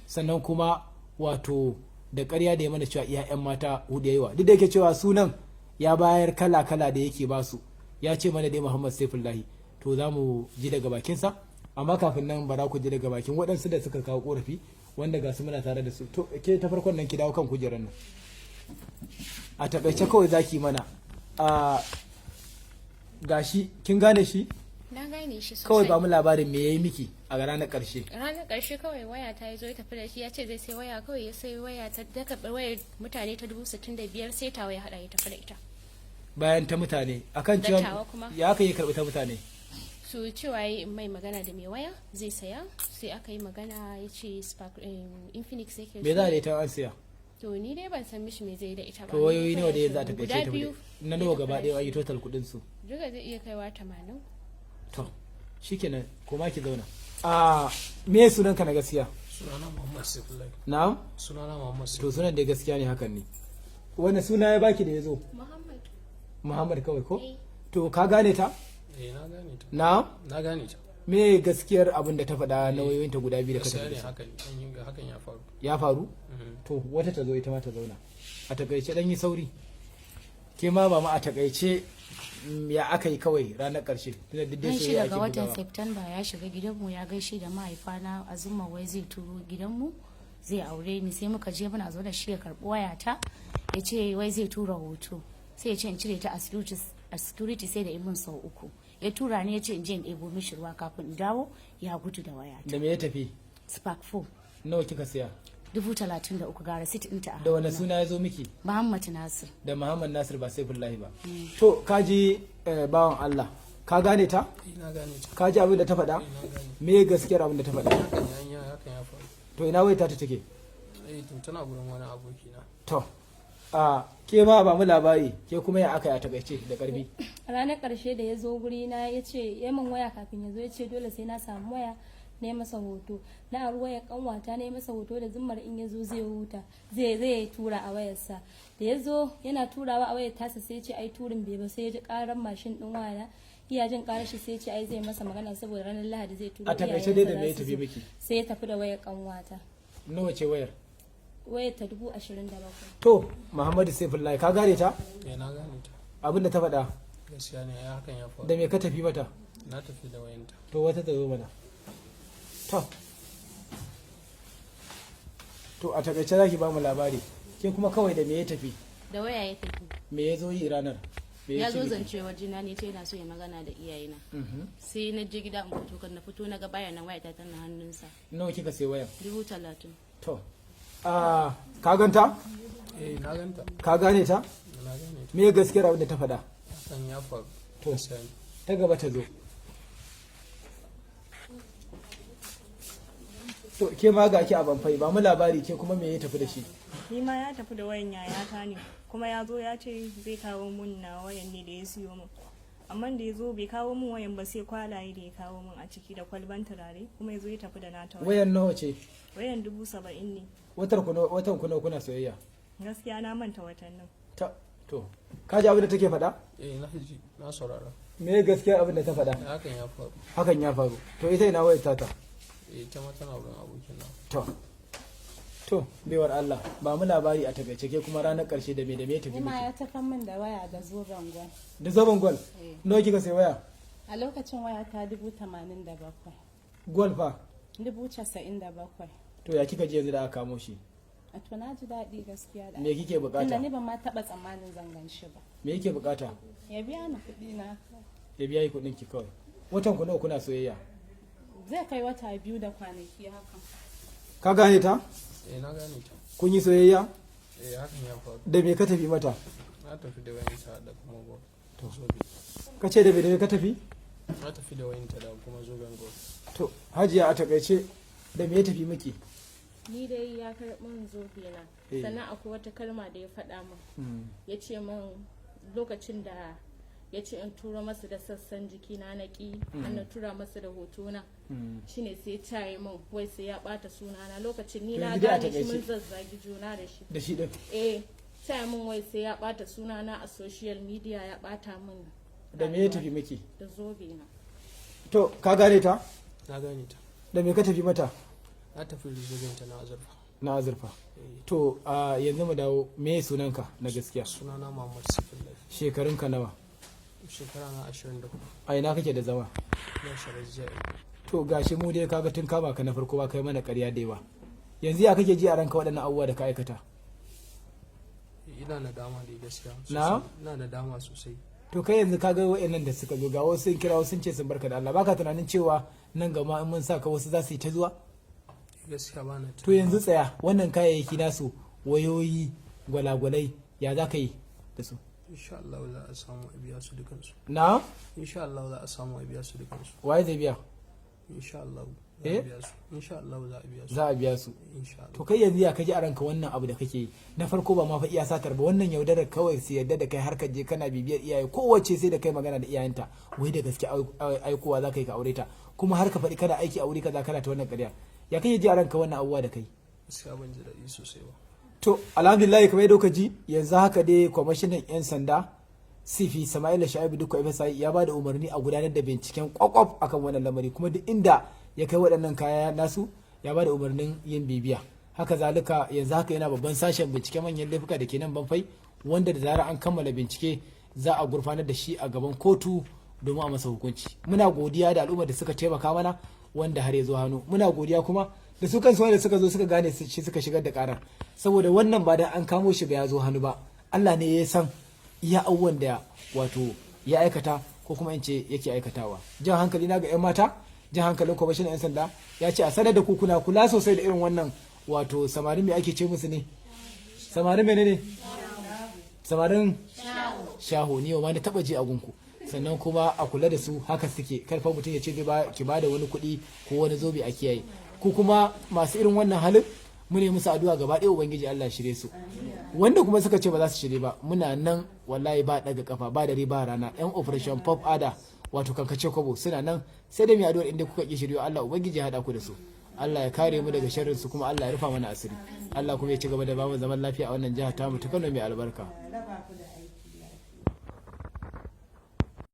sannan kuma wato da ƙarya da ya mana cewa iya 'yan mata hudu yayiwa, duk da yake cewa sunan ya bayar kala-kala da yake basu, ya ce mana dai Muhammad Saifullahi. To za mu ji daga bakinsa, amma kafin nan bara ku ji daga bakin waɗansu da suka kawo korafi wanda ga su muna tare da su. To ke ta farkon nan ki dawo kan kujerar nan, a taƙaice kawai zaki mana gashi kin gane shi? Na gane shi sosai. Kawai ba mu labarin me yayi miki a ranar ƙarshe. Ranar ƙarshe kawai waya ta zo ya tafi da shi, ya ce zai sai waya, kawai ya sai waya ta daga wayar mutane ta 65,000 sai ta waya hada ya tafi da ita. Bayan ta mutane akan cewa ya aka yi karɓi ta mutane. Su cewa yi mai magana da mai waya zai saya, sai aka yi magana ya ce Spark Infinix yake. Me za a da ita an siya? To ni dai ban san mishi me zai da ita ba. To wayoyi nawa da ya za ta kai guda ta biyu na nawa gaba ɗaya ayi total kuɗin su? Duka zai iya kaiwa 80. To shikenan koma ki zauna. Me sunanka na gaskiya? Sunana Muhammad Saifullahi. Na'am? Sunana Muhammad To Saifullahi. sunan da gaskiya ne hakan ne. Wani suna ya baki da ya zo? Muhammad. Muhammad kawai ko? Eh. To ka gane ta? Na gane ta. Na'am? Na gane ta. Me gaskiyar abin da ta faɗa na wayoyinta guda biyu da ka Gaskiya ne tafi? hakan ya faru. Ya faru? Mhm. To wata ta zo ita ma ta zauna. A takaice dan yi sauri. Ke ma ba ma a takaice ya aka yi kawai ranar ƙarshe. Tunda duk dai Dan shi soyayya ake daga watan bugawa. Septemba ya shiga gidanmu ya gaishe da mahaifana Azuma wai zai turo gidanmu zai aure ni, sai muka je muna zo da shi ya karɓi wayata ya ce wai zai tura hoto, sai ya ce in cire ta a security sai da ibin sau 3 ya tura ni ya ce in je in ɗebo mishi ruwa kafin in dawo ya gudu da wayata. Da me ya tafi? Spark 4 Nawa kika siya? 33,000 ga receipt ɗinta a Da wani hannuna. suna ya zo miki? Muhammad Nasir. Da Muhammad Nasir ba Saifullahi ba. To kaji bawan Allah. Ka gane ta? Na gane ta. Ka ji abin da ta faɗa? Na gane. Me gaskiyar abin da ta faɗa? Hakan ya faru. To ina wai ta take? Tun tana gurin wani abokina. To ke ma ba mu labari, ke kuma ya aka yi a takaice da karfi. A ranar ƙarshe da ya zo guri na ya ce ya min waya kafin ya zo, ya ce dole sai na samu waya na yi masa hoto, na aru wayar kanwata na yi masa hoto da zimmar in ya zo zai huta zai tura a wayarsa. Da ya zo yana turawa a wayar tasa sai ce ai turin bai ba, sai ya ji karan mashin din waya, iya jin karar shi sai ce ai zai masa magana saboda ranar Lahadi zai tura. A takaice dai da me ya tafi miki? Sai ya tafi da wayar kanwata. Nawa ce wayar? Wayar ta 27,000. To Muhammadu Saifullahi ka gane ta? Na gane ta. Abin da ta faɗa? Gaskiya ne hakan ya faru. Da me ka tafi mata? Na tafi da wayanta. To wata ta zo mana. To a takaice za ki ba mu labari, ke kuma kawai da me ya tafi? Da waya ya tafi. Me ya zo yi ranar? Me Ya ce zo miki? zance wajena ne ce yana so ya magana da iyayena. Mhm. Sai na je gida in fito, kan na fito na ga bayanan wayata tana hannunsa. Nawa kika sai wayan? 30,000. To ka ganta? Na ganta. Ka gane ta? Na gane ta. Me gaskiyar abin da ta faɗa? Hakan ya faru. To Gaskiya ne. ta gaba ta zo. To ke ma ga ki a banfai, ba mu labari, ke kuma me ya tafi da shi? Ni ma ya tafi da wayan yayata ne, kuma ya zo ya ce zai kawo mun na wayan ne da ya siyo min. Amma da ya zo bai kawo mun wayan ba, sai kwalaye da ya kawo mun a ciki da kwalban turare, kuma ya zo ya tafi da nata wayan. Wayan nawa ce? Wayan 70,000 ne. Watan ku nawa kuna soyayya? Gaskiya na manta watannin. To ka ji abin da take faɗa? Na ji, na saurara. Me gaskiyar abin da ta faɗa? Hakan ya faru. Hakan ya faru. To ita ina wayar tata? Ita ma tana wurin abokina. To baiwar Allah, ba mu labari a takaice, ke kuma ranar ƙarshe da me ya tafi Ima ya miki? tafi min da waya da zoben gwal. Da zaban gwal? Nawa kika sai waya? A lokacin waya ta 87,000. Gwal fa? 97,000. To ya kika je yanzu da aka kamo shi? A to na ji daɗi gaskiya da. Me kike Tunda bukata? ni ban ma taɓa tsammanin zan gan shi ba. Me yake bukata? Ya biya ni kuɗi na. Ya biya yi kuɗin ki kawai. Watan ku nawa kuna soyayya? Zai kai wata 2 da kwanaki haka. Ka gane ta? Na gane ta. Kun yi soyayya? Hakan ya faru. Da me ka tafi mata? Na tafi da wayanta da kuma gobe. To ka ce da me ka tafi? Na tafi da wayanta da kuma zoben gobe. To Hajiya a takaice da me ya tafi miki? Ni dai ya karɓi min zobe na. Sannan akwai wata kalma da ya faɗa min. Ya ce min lokacin da ya ce in tura masa da sassan jikina na ƙi, na tura masa da hotona. Shine sai ta yi min wai sai ya ɓata sunana, lokacin ni na gane shi mun zazzagi juna da shi. Da shi din? Ta yi min wai sai ya ɓata sunana a social media, ya ɓata min. Da me ya tafi miki? Da zobe na. To ka gane ta? Na gane ta. Da me ka tafi mata? na tafi da zubinta na azurfa. na azurfa. To yanzu mu dawo, me sunanka na gaskiya? Sunana Muhammad Saifullahi. Shekarunka nawa? Shekara na 24. A ina kake da zama? Na sharar jiya. To gashi mu dai kaga tun kama ka na farko ba kai mana ƙarya da yawa. Yanzu ya kake ji a ranka waɗannan abubuwa da ka aikata? Ina nadama dai gaskiya. Na? Ina nadama sosai. To kai yanzu kaga waɗannan da suka zo ga wasu sun kira wasu sun ce sun barka da Allah, baka tunanin cewa nan gaba in mun saka wasu za su yi ta zuwa? Gaskiya ba na To yanzu tsaya, wannan kayayyaki nasu, wayoyi, gwalagwalai, ya za ka yi da su? insha Allah za a samu a biya su dukansu. Na? Insha Allah za a samu a biya su dukansu. Waye zai biya? Insha Allah za a biya su. Insha Allah za a biya su. Za a biya su. Insha Allah. To kai yanzu ya kaji a ranka wannan abu da kake yi, na farko ba ma fa iya satar ba, wannan yaudarar kawai su yadda da kai har ka je kana bibiyar iyaye, kowace sai da kai magana da iyayenta, wai da gaske aikowa za ka yi ka aure ta, kuma har ka faɗi kana aiki a wuri kaza kana ta wannan ƙarya. Ya kake ji a ranka wannan abubuwa da kai? Gaskiya ban ji daɗi sosai ba. To alhamdulillah kamar yadda kuka ji, yanzu haka dai kwamishinan 'yan sanda sifi Sama'ila Sha'ibu Dukko FSI ya ba da umarni a gudanar da binciken kwakwaf akan wannan lamari, kuma duk inda ya kai waɗannan kaya nasu ya ba da umarnin yin bibiya. Haka zalika yanzu haka yana babban sashen binciken manyan laifuka da ke nan Banfai, wanda da zarar an kammala bincike za a gurfanar da shi a gaban kotu domin a masa hukunci. Muna godiya da al'ummar da suka taimaka mana wanda har ya zo hannu. Muna godiya kuma da su kansu wanda suka zo suka gane shi suka shigar da karar, saboda wannan ba dan an kamo shi ba ya zo hannu ba, Allah ne ya san iya abubuwan da wato ya aikata ko kuma in ce yake aikatawa. Jan hankali na ga 'yan mata, jan hankalin kwamishinan 'yan sanda ya ce a sanar da ku kuna kula sosai da irin wannan wato samarin me ake ce musu ne? Samarin mene ne? Samarin shaho ne ma na taba ji a gunku. Sannan kuma a kula da su haka suke, karfa mutum ya ce ki ba da wani kuɗi ko wani zobe a kiyaye. Ku kuma masu irin wannan halin mu ne musu addu'a gaba ɗaya ubangiji Allah shirye su, wanda kuma suka ce ba za su shirye ba muna nan wallahi ba daga kafa ba dare ba rana. Yan operation pop ada wato kankace kwabo suna nan, sai da mai addu'ar inda kuka ki shiryo Allah ubangiji ya hada ku da su, Allah ya kare mu daga sharrin su, kuma Allah ya rufa mana asiri, Allah kuma ya ci gaba da ba mu zaman lafiya a wannan jiha ta mu ta Kano mai albarka.